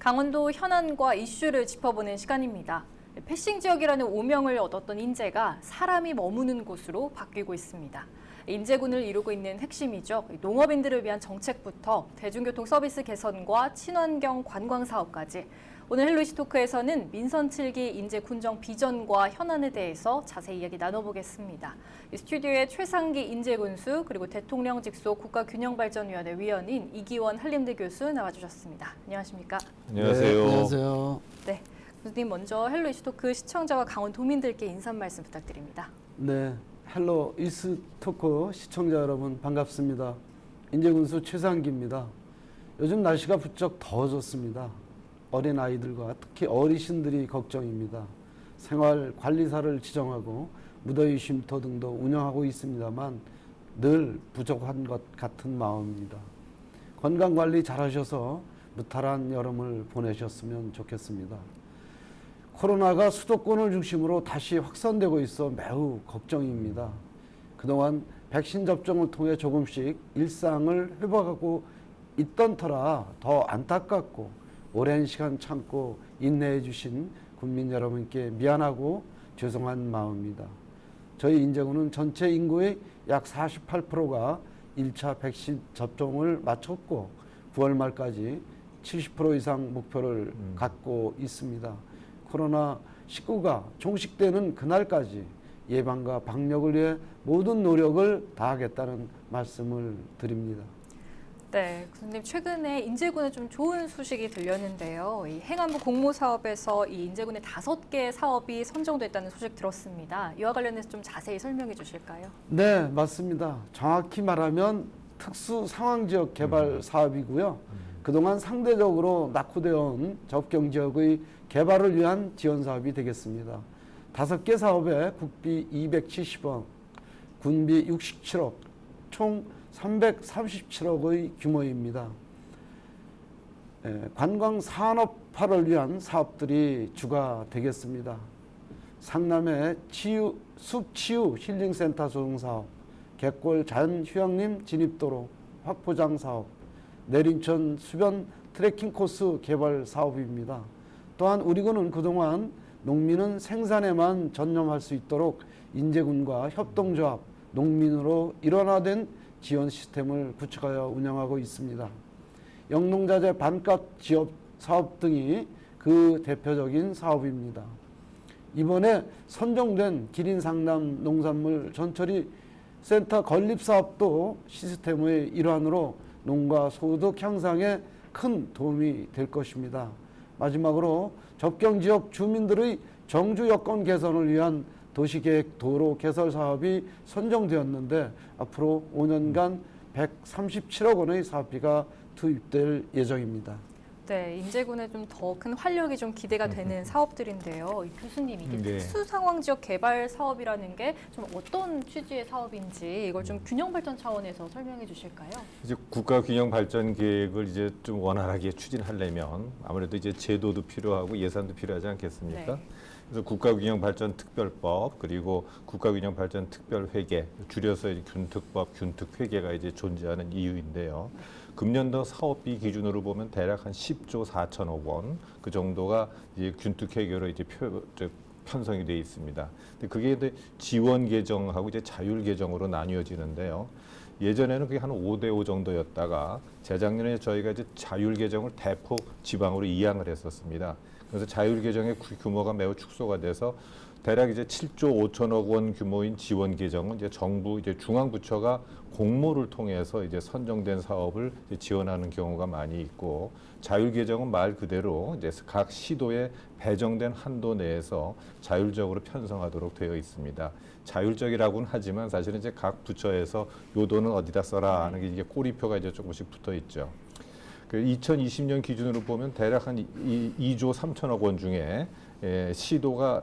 강원도 현안과 이슈를 짚어보는 시간입니다. 패싱 지역이라는 오명을 얻었던 인제가 사람이 머무는 곳으로 바뀌고 있습니다. 인제군을 이루고 있는 핵심이죠. 농업인들을 위한 정책부터 대중교통 서비스 개선과 친환경 관광 사업까지. 오늘 헬로이시 토크에서는 민선 7기 인제 군정 비전과 현안에 대해서 자세히 이야기 나눠보겠습니다. 스튜디오에 최상기 인제 군수 그리고 대통령 직속 국가균형발전위원회 위원인 이기원 한림대 교수 나와주셨습니다. 안녕하십니까? 안녕하세요. 네, 안녕하세요. 네, 교수님 먼저 헬로이시 토크 시청자와 강원도민들께 인사 말씀 부탁드립니다. 네, 헬로 이스토크 시청자 여러분 반갑습니다. 인제군수 최상기입니다. 요즘 날씨가 부쩍 더워졌습니다. 어린 아이들과 특히 어르신들이 걱정입니다. 생활 관리사를 지정하고 무더위 쉼터 등도 운영하고 있습니다만 늘 부족한 것 같은 마음입니다. 건강관리 잘하셔서 무탈한 여름을 보내셨으면 좋겠습니다. 코로나가 수도권을 중심으로 다시 확산되고 있어 매우 걱정입니다. 그동안 백신 접종을 통해 조금씩 일상을 회복하고 있던 터라 더 안타깝고 오랜 시간 참고 인내해 주신 국민 여러분께 미안하고 죄송한 마음입니다. 저희 인제군은 전체 인구의 약 48%가 1차 백신 접종을 마쳤고 9월 말까지 70% 이상 목표를 갖고 있습니다. 코로나19가 종식되는 그날까지 예방과 방역을 위해 모든 노력을 다하겠다는 말씀을 드립니다. 네, 교수님 최근에 인제군에 좀 좋은 소식이 들렸는데요. 이 행안부 공모사업에서 이 인제군의 5개 사업이 선정됐다는 소식 들었습니다. 이와 관련해서 좀 자세히 설명해 주실까요? 네, 맞습니다. 정확히 말하면 특수상황지역 개발 사업이고요. 그동안 상대적으로 낙후되어 온 접경지역의 개발을 위한 지원 사업이 되겠습니다. 5개 사업에 국비 270억, 군비 67억, 총 337억의 규모입니다. 관광 산업화를 위한 사업들이 주가 되겠습니다. 상남의 숲치유 힐링센터 조성사업, 갯골 자연휴양림 진입도로 확포장 사업, 내린천 수변 트레킹 코스 개발 사업입니다. 또한 우리 군은 그동안 농민은 생산에만 전념할 수 있도록 인제군과 협동조합, 농민으로 일원화된 지원 시스템을 구축하여 운영하고 있습니다. 영농자재 반값 지원 사업 등이 그 대표적인 사업입니다. 이번에 선정된 기린상남 농산물 전처리 센터 건립 사업도 시스템의 일환으로 농가 소득 향상에 큰 도움이 될 것입니다. 마지막으로 접경지역 주민들의 정주 여건 개선을 위한 도시계획 도로 개설 사업이 선정되었는데 앞으로 5년간 137억 원의 사업비가 투입될 예정입니다. 네, 인제군에 좀 더 큰 활력이 좀 기대가 되는 사업들인데요. 교수님, 이게 네. 특수상황지역 개발 사업이라는 게 좀 어떤 취지의 사업인지 이걸 좀 균형 발전 차원에서 설명해 주실까요? 이제 국가 균형 발전 계획을 이제 좀 원활하게 추진하려면 아무래도 이제 제도도 필요하고 예산도 필요하지 않겠습니까? 네. 그래서 국가균형발전특별법 그리고 국가균형발전특별회계 줄여서 이제 균특법, 균특회계가 이제 존재하는 이유인데요. 금년도 사업비 기준으로 보면 대략 한 10조 4천억 원 그 정도가 이제 균특회계로 이제 편성이 되어 있습니다. 근데 그게 이제 지원 계정하고 이제 자율 계정으로 나뉘어지는데요. 예전에는 그게 한 5대5 정도였다가 재작년에 저희가 이제 자율 계정을 대폭 지방으로 이양을 했었습니다. 그래서 자율 계정의 규모가 매우 축소가 돼서 대략 이제 7조 5천억 원 규모인 지원 계정은 이제 정부 이제 중앙 부처가 공모를 통해서 이제 선정된 사업을 이제 지원하는 경우가 많이 있고 자율 계정은 말 그대로 이제 각 시도에 배정된 한도 내에서 자율적으로 편성하도록 되어 있습니다. 자율적이라고는 하지만 사실은 이제 각 부처에서 요 돈은 어디다 써라 하는 게 이게 꼬리표가 이제 조금씩 붙어 있죠. 2020년 기준으로 보면 대략 한 2조 3천억 원 중에 시도가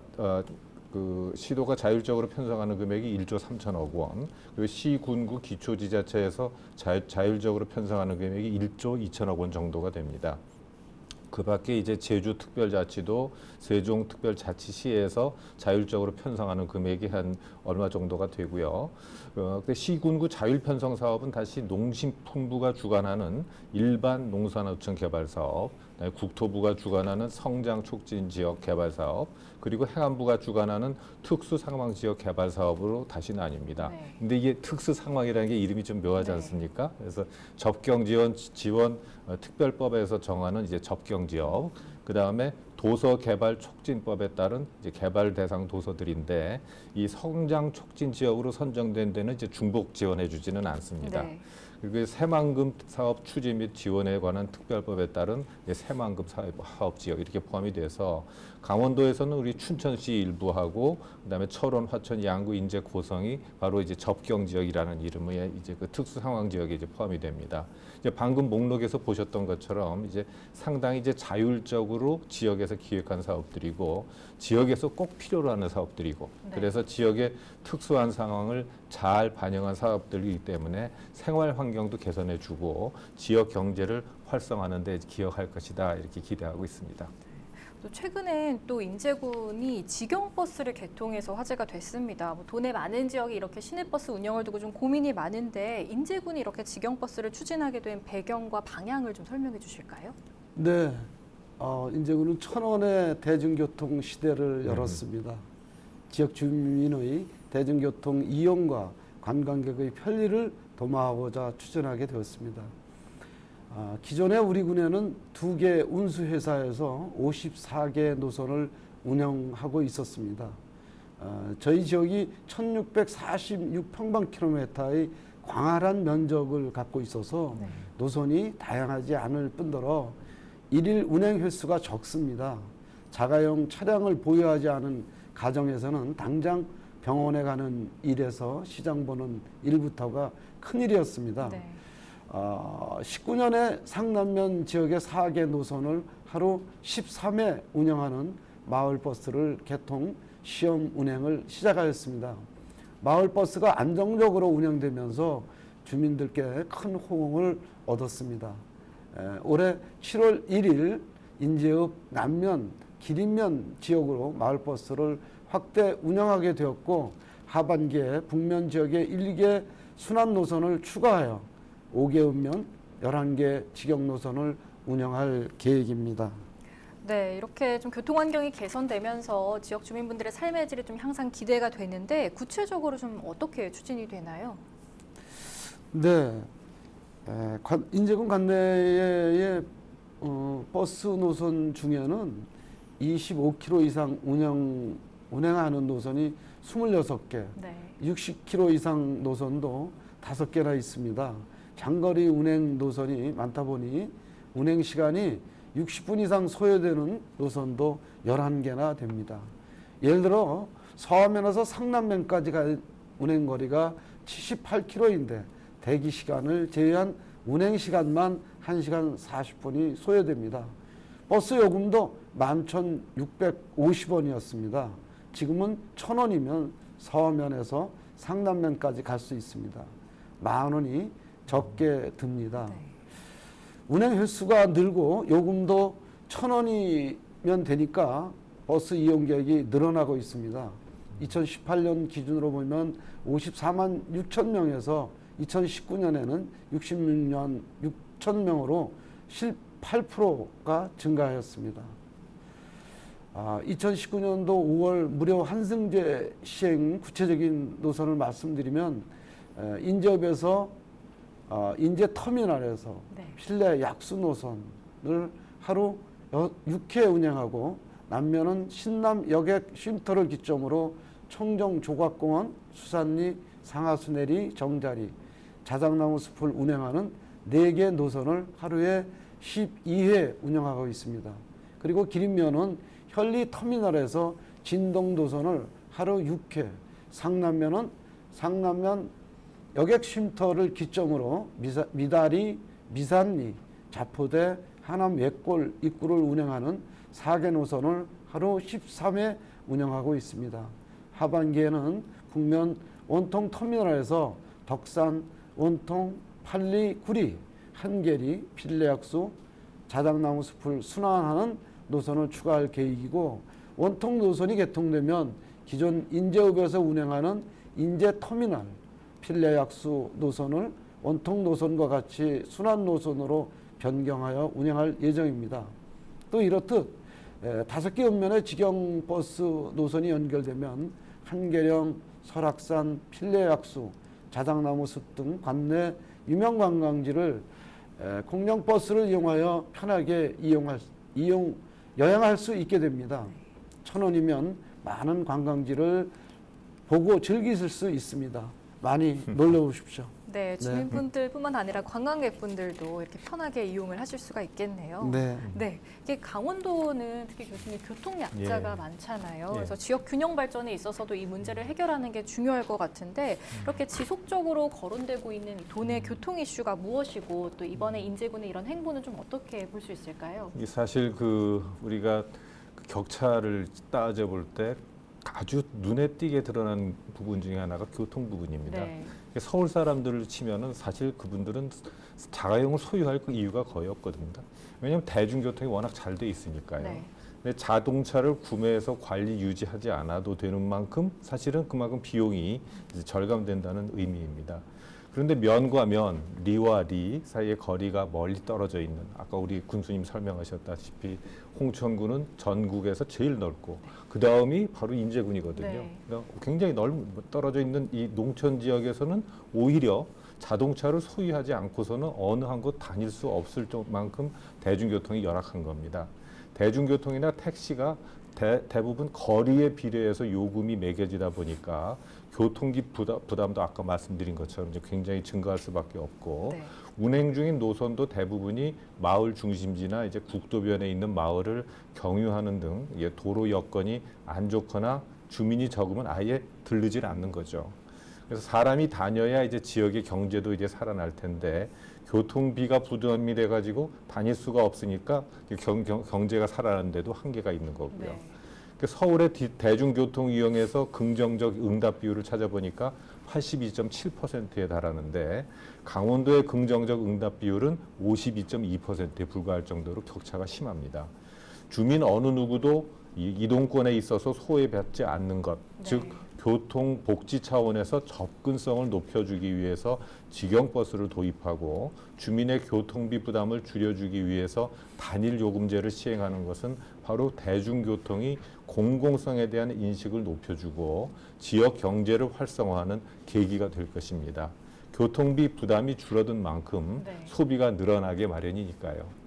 시도가 자율적으로 편성하는 금액이 1조 3천억 원, 그리고 시, 군구, 기초지자체에서 자율적으로 편성하는 금액이 1조 2천억 원 정도가 됩니다. 그 밖에 이제 제주특별자치도 세종특별자치시에서 자율적으로 편성하는 금액이 한 얼마 정도가 되고요. 근데 시군구 자율편성 사업은 다시 농심품부가 주관하는 일반 농산어촌 개발 사업, 그다음에 국토부가 주관하는 성장 촉진 지역 개발 사업, 그리고 행안부가 주관하는 특수 상황 지역 개발 사업으로 다시 나뉩니다. 네. 근데 이게 특수 상황이라는 게 이름이 좀 묘하지 네. 않습니까? 그래서 접경 지원 특별법에서 정하는 이제 접경 지역, 그 다음에 도서 개발 촉진법에 따른 이제 개발 대상 도서들인데 이 성장 촉진 지역으로 선정된 데는 이제 중복 지원해주지는 않습니다. 네. 그리고 새만금 사업 추진 및 지원에 관한 특별법에 따른 새만금 사업 지역 이렇게 포함이 돼서 강원도에서는 우리 춘천시 일부하고 그다음에 철원, 화천, 양구, 인제, 고성이 바로 이제 접경 지역이라는 이름의 이제 그 특수 상황 지역에 이제 포함이 됩니다. 이제 방금 목록에서 보셨던 것처럼 이제 상당히 이제 자율적으로 지역에서 기획한 사업들이고 지역에서 꼭 필요로 하는 사업들이고 네. 그래서 지역의 특수한 상황을 잘 반영한 사업들이기 때문에 생활 환경도 개선해주고 지역 경제를 활성화하는 데 기여할 것이다 이렇게 기대하고 있습니다. 또 최근엔 또 인제군이 직영버스를 개통해서 화제가 됐습니다. 뭐 돈의 많은 지역이 이렇게 시내버스 운영을 두고 좀 고민이 많은데 인제군이 이렇게 직영버스를 추진하게 된 배경과 방향을 좀 설명해 주실까요? 네, 인제군은 천원의 대중교통 시대를 열었습니다. 지역 주민의 대중교통 이용과 관광객의 편리를 도모하고자 추진하게 되었습니다. 기존에 우리 군에는 2개 운수회사에서 54개 노선을 운영하고 있었습니다. 저희 지역이 1646평방킬로미터의 광활한 면적을 갖고 있어서 네. 노선이 다양하지 않을 뿐더러 일일 운행 횟수가 적습니다. 자가용 차량을 보유하지 않은 가정에서는 당장 병원에 가는 일에서 시장 보는 일부터가 큰일이었습니다. 네. 19년에 상남면 지역의 4개 노선을 하루 13회 운영하는 마을버스를 개통 시험 운행을 시작하였습니다. 마을버스가 안정적으로 운영되면서 주민들께 큰 호응을 얻었습니다. 올해 7월 1일 인제읍 남면, 기린면 지역으로 마을버스를 확대 운영하게 되었고 하반기에 북면 지역에 1개 순환 노선을 추가하여 5개 읍면, 11개 직영 노선을 운영할 계획입니다. 네, 이렇게 좀 교통 환경이 개선되면서 지역 주민분들의 삶의 질이 좀 향상 기대가 되는데 구체적으로 좀 어떻게 추진이 되나요? 네, 인제군 관내의 버스 노선 중에는 25km 이상 운행하는 노선이 26개, 네. 60km 이상 노선도 5개나 있습니다. 장거리 운행 노선이 많다 보니 운행 시간이 60분 이상 소요되는 노선도 11개나 됩니다. 예를 들어 서하면에서 상남면까지 갈 운행 거리가 78km인데 대기 시간을 제외한 운행 시간만 1시간 40분이 소요됩니다. 버스 요금도 11,650원이었습니다. 지금은 1,000원이면 서하면에서 상남면까지 갈 수 있습니다. 10,000원이 적게 듭니다. 네. 운행 횟수가 늘고 요금도 1,000원이면 되니까 버스 이용객이 늘어나고 있습니다. 2018년 기준으로 보면 54만 6천 명에서 2019년에는 66만 6천 명으로 18%가 증가하였습니다. 2019년도 5월 무료 환승제 시행 구체적인 노선을 말씀드리면 인제읍에서 인제터미널에서 네. 실내 약수 노선을 하루 6회 운영하고 남면은 신남 여객 쉼터를 기점으로 청정 조각공원, 수산리, 상하수내리, 정자리, 자작나무 숲을 운행하는 4개 노선을 하루에 12회 운영하고 있습니다. 그리고 기린면은 현리 터미널에서 진동 노선을 하루 6회, 상남면은 상남면 여객 쉼터를 기점으로 미다리, 미산리, 자포대, 하남 외골 입구를 운행하는 4개 노선을 하루 13회 운영하고 있습니다. 하반기에는 북면 원통 터미널에서 덕산, 원통, 팔리, 구리, 한계리, 필레약수, 자작나무 숲을 순환하는 노선을 추가할 계획이고, 원통 노선이 개통되면 기존 인제읍에서 운행하는 인제터미널 필레약수 노선을 원통 노선과 같이 순환 노선으로 변경하여 운행할 예정입니다. 또 이렇듯 5개 읍면의 직영버스 노선이 연결되면 한계령, 설악산, 필레약수, 자작나무 숲 등 관내 유명 관광지를 공영버스를 이용하여 편하게 여행할 수 있게 됩니다. 1,000원이면 많은 관광지를 보고 즐기실 수 있습니다. 많이 놀러 오십시오. 네, 주민분들뿐만 아니라 관광객분들도 이렇게 편하게 이용을 하실 수가 있겠네요. 네. 네, 이게 강원도는 특히 교수님 교통 약자가 예. 많잖아요. 예. 그래서 지역 균형 발전에 있어서도 이 문제를 해결하는 게 중요할 것 같은데 이렇게 지속적으로 거론되고 있는 도내 교통 이슈가 무엇이고 또 이번에 인제군의 이런 행보는 좀 어떻게 볼 수 있을까요? 이게 사실 우리가 그 격차를 따져볼 때 아주 눈에 띄게 드러난 부분 중에 하나가 교통 부분입니다. 네. 서울 사람들을 치면은 사실 그분들은 자가용을 소유할 그 이유가 거의 없거든요. 왜냐하면 대중교통이 워낙 잘 돼 있으니까요. 네. 근데 자동차를 구매해서 관리 유지하지 않아도 되는 만큼 사실은 그만큼 비용이 이제 절감된다는 의미입니다. 그런데 면과 면, 리와 리 사이의 거리가 멀리 떨어져 있는, 아까 우리 군수님 설명하셨다시피 홍천군은 전국에서 제일 넓고 그 다음이 바로 인제군이거든요. 네. 그러니까 굉장히 떨어져 있는 이 농촌 지역에서는 오히려 자동차를 소유하지 않고서는 어느 한 곳 다닐 수 없을 만큼 대중교통이 열악한 겁니다. 대중교통이나 택시가 대부분 거리에 비례해서 요금이 매겨지다 보니까 교통비 부담도 아까 말씀드린 것처럼 이제 굉장히 증가할 수밖에 없고, 네. 운행 중인 노선도 대부분이 마을 중심지나 이제 국도변에 있는 마을을 경유하는 등 이게 도로 여건이 안 좋거나 주민이 적으면 아예 들르질 않는 거죠. 그래서 사람이 다녀야 이제 지역의 경제도 이제 살아날 텐데 교통비가 부담이 돼가지고 다닐 수가 없으니까 경제가 살아나는데도 한계가 있는 거고요. 네. 서울의 대중교통 이용에서 긍정적 응답 비율을 찾아보니까 82.7%에 달하는데 강원도의 긍정적 응답 비율은 52.2%에 불과할 정도로 격차가 심합니다. 주민 어느 누구도 이동권에 있어서 소외받지 않는 것, 네. 즉 교통 복지 차원에서 접근성을 높여주기 위해서 직영버스를 도입하고 주민의 교통비 부담을 줄여주기 위해서 단일 요금제를 시행하는 것은 바로 대중교통이 공공성에 대한 인식을 높여주고 지역 경제를 활성화하는 계기가 될 것입니다. 교통비 부담이 줄어든 만큼 네. 소비가 늘어나게 마련이니까요.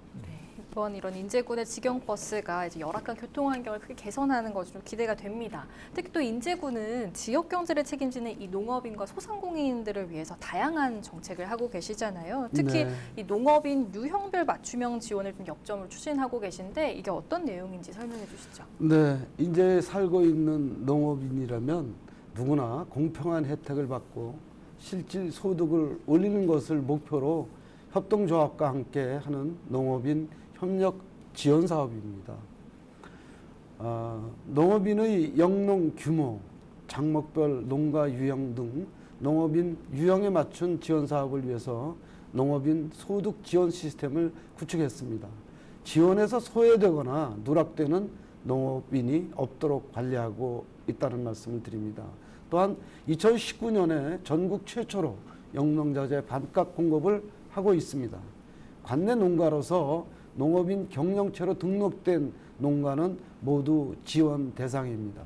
이번 이런 인제군의 직영버스가 이제 열악한 교통 환경을 크게 개선하는 것으로 기대가 됩니다. 특히 또 인제군은 지역 경제를 책임지는 이 농업인과 소상공인들을 위해서 다양한 정책을 하고 계시잖아요. 특히 네. 이 농업인 유형별 맞춤형 지원을 좀 역점으로 추진하고 계신데 이게 어떤 내용인지 설명해 주시죠. 네, 이제 살고 있는 농업인이라면 누구나 공평한 혜택을 받고 실질 소득을 올리는 것을 목표로 협동조합과 함께 하는 농업인 협력 지원 사업입니다. 농업인의 영농 규모, 장목별 농가 유형 등 농업인 유형에 맞춘 지원 사업을 위해서 농업인 소득 지원 시스템을 구축했습니다. 지원에서 소외되거나 누락되는 농업인이 없도록 관리하고 있다는 말씀을 드립니다. 또한 2019년에 전국 최초로 영농자재 반값 공급을 하고 있습니다. 관내 농가로서 농업인 경영체로 등록된 농가는 모두 지원 대상입니다.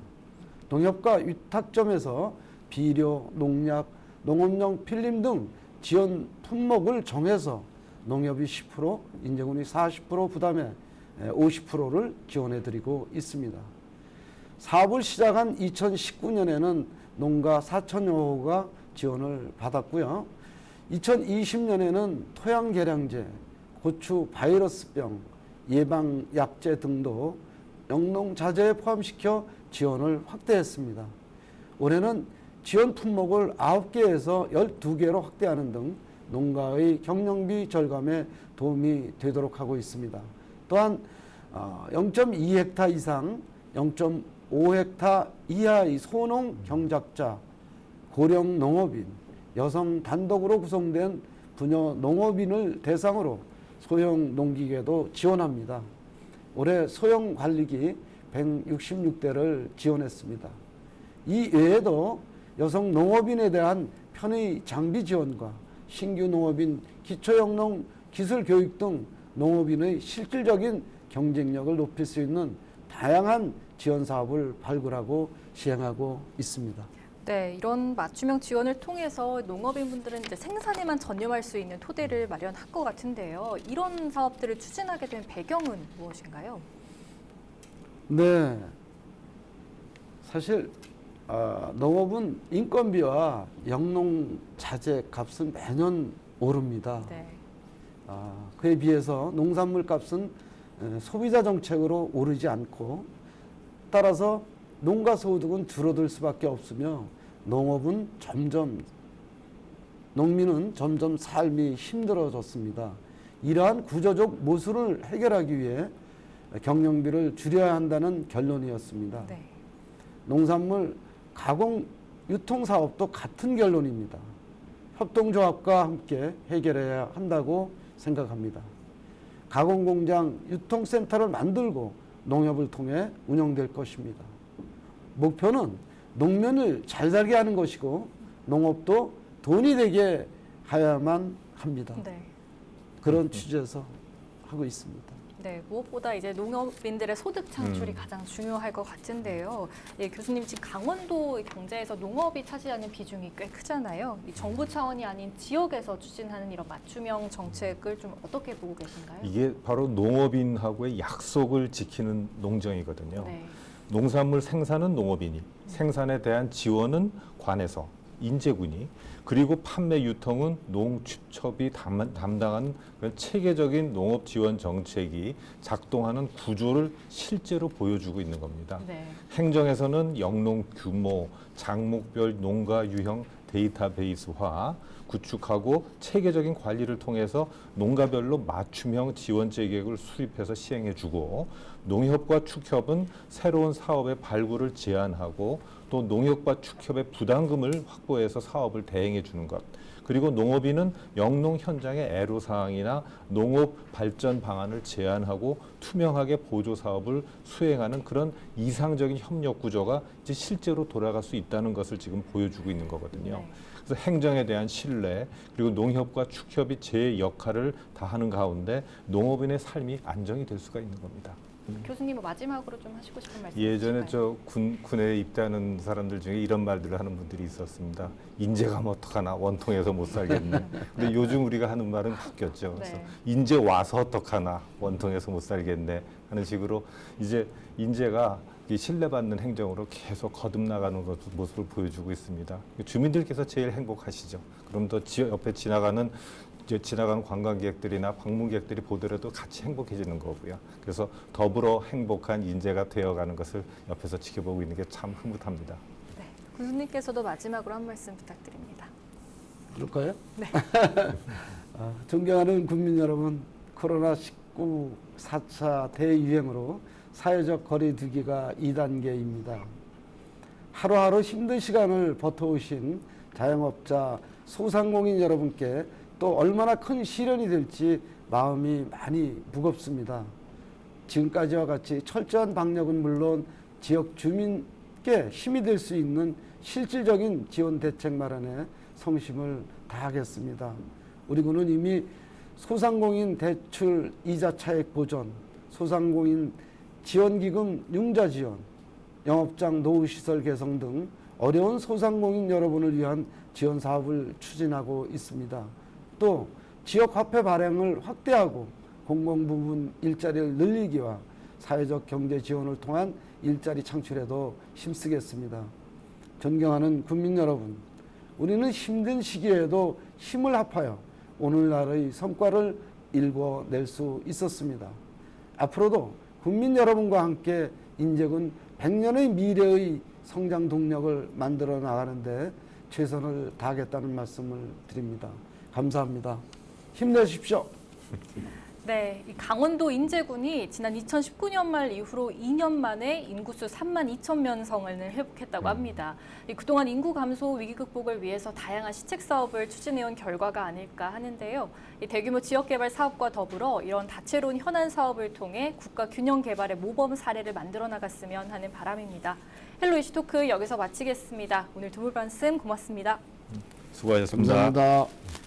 농협과 위탁점에서 비료, 농약, 농업용 필름 등 지원 품목을 정해서 농협이 10%, 인제군이 40% 부담해 50%를 지원해드리고 있습니다. 사업을 시작한 2019년에는 농가 4천여 호가 지원을 받았고요. 2020년에는 토양개량제, 고추 바이러스병 예방약제 등도 영농자재에 포함시켜 지원을 확대했습니다. 올해는 지원 품목을 9개에서 12개로 확대하는 등 농가의 경영비 절감에 도움이 되도록 하고 있습니다. 또한 0.2헥타 이상 0.5헥타 이하의 소농 경작자, 고령 농업인, 여성 단독으로 구성된 부녀 농업인을 대상으로 소형 농기계도 지원합니다. 올해 소형 관리기 166대를 지원했습니다. 이 외에도 여성 농업인에 대한 편의 장비 지원과 신규 농업인 기초영농 기술 교육 등 농업인의 실질적인 경쟁력을 높일 수 있는 다양한 지원 사업을 발굴하고 시행하고 있습니다. 네, 이런 맞춤형 지원을 통해서 농업인분들은 이제 생산에만 전념할 수 있는 토대를 마련할 것 같은데요. 이런 사업들을 추진하게 된 배경은 무엇인가요? 네, 사실 농업은 인건비와 영농 자재 값은 매년 오릅니다. 네. 그에 비해서 농산물 값은 소비자 정책으로 오르지 않고 따라서 농가 소득은 줄어들 수밖에 없으며 농민은 점점 삶이 힘들어졌습니다. 이러한 구조적 모순을 해결하기 위해 경영비를 줄여야 한다는 결론이었습니다. 네. 농산물 가공 유통 사업도 같은 결론입니다. 협동조합과 함께 해결해야 한다고 생각합니다. 가공공장 유통센터를 만들고 농협을 통해 운영될 것입니다. 목표는 농민을 잘 살게 하는 것이고 농업도 돈이 되게 하야만 합니다. 네. 그런 취지에서 하고 있습니다. 네, 무엇보다 이제 농업인들의 소득 창출이 가장 중요할 것 같은데요. 예, 교수님 지금 강원도 경제에서 농업이 차지하는 비중이 꽤 크잖아요. 이 정부 차원이 아닌 지역에서 추진하는 이런 맞춤형 정책을 좀 어떻게 보고 계신가요? 이게 바로 농업인하고의 약속을 지키는 농정이거든요. 네. 농산물 생산은 농업인이, 생산에 대한 지원은 관에서, 인제군이, 그리고 판매 유통은 농축협이 담당하는 그런 체계적인 농업 지원 정책이 작동하는 구조를 실제로 보여주고 있는 겁니다. 네. 행정에서는 영농 규모, 작목별 농가 유형 데이터베이스화 구축하고 체계적인 관리를 통해서 농가별로 맞춤형 지원제 계획을 수립해서 시행해주고, 농협과 축협은 새로운 사업의 발굴을 제안하고 또 농협과 축협의 부담금을 확보해서 사업을 대행해 주는 것, 그리고 농업인은 영농 현장의 애로사항이나 농업 발전 방안을 제안하고 투명하게 보조 사업을 수행하는 그런 이상적인 협력 구조가 이제 실제로 돌아갈 수 있다는 것을 지금 보여주고 있는 거거든요. 네. 그래서 행정에 대한 신뢰, 그리고 농협과 축협이 제 역할을 다하는 가운데 농업인의 삶이 안정이 될 수가 있는 겁니다. 교수님은 마지막으로 좀 하시고 싶은 말씀 예전에 있으실까요? 군에 입대하는 사람들 중에 이런 말들을 하는 분들이 있었습니다. 인제 가면 어떡하나, 원통해서 못 살겠네. 근데 요즘 우리가 하는 말은 바뀌었죠. 그래서 네. 인제 와서 어떡하나, 원통해서 못 살겠네 하는 식으로 이제 인제가 이 신뢰받는 행정으로 계속 거듭나가는 모습을 보여주고 있습니다. 주민들께서 제일 행복하시죠. 그럼 더 지역 옆에 지나가는 관광객들이나 방문객들이 보더라도 같이 행복해지는 거고요. 그래서 더불어 행복한 인재가 되어가는 것을 옆에서 지켜보고 있는 게 참 흐뭇합니다. 네. 교수님께서도 마지막으로 한 말씀 부탁드립니다. 그럴까요? 네. 존경하는 국민 여러분, 코로나19 4차 대유행으로 사회적 거리 두기가 2단계입니다. 하루하루 힘든 시간을 버텨오신 자영업자, 소상공인 여러분께 또 얼마나 큰 시련이 될지 마음이 많이 무겁습니다. 지금까지와 같이 철저한 방역은 물론 지역 주민께 힘이 될 수 있는 실질적인 지원 대책 마련에 성심을 다하겠습니다. 우리 군은 이미 소상공인 대출 이자 차액 보전, 소상공인 지원기금 융자 지원, 영업장 노후시설 개성 등 어려운 소상공인 여러분을 위한 지원 사업을 추진하고 있습니다. 또 지역 화폐 발행을 확대하고 공공부문 일자리를 늘리기와 사회적 경제 지원을 통한 일자리 창출에도 힘쓰겠습니다. 존경하는 국민 여러분, 우리는 힘든 시기에도 힘을 합하여 오늘날의 성과를 일궈낼 수 있었습니다. 앞으로도 국민 여러분과 함께 인제군 100년의 미래의 성장 동력을 만들어 나가는데 최선을 다하겠다는 말씀을 드립니다. 감사합니다. 힘내십시오. 네, 이 강원도 인제군이 지난 2019년 말 이후로 2년 만에 인구수 3만 2천 명 성을 회복했다고 합니다. 그동안 인구 감소 위기 극복을 위해서 다양한 시책 사업을 추진해온 결과가 아닐까 하는데요. 이 대규모 지역개발 사업과 더불어 이런 다채로운 현안 사업을 통해 국가 균형 개발의 모범 사례를 만들어 나갔으면 하는 바람입니다. 헬로 이슈 토크 여기서 마치겠습니다. 오늘 두 분 말씀 고맙습니다. 수고하셨습니다. 감사합니다.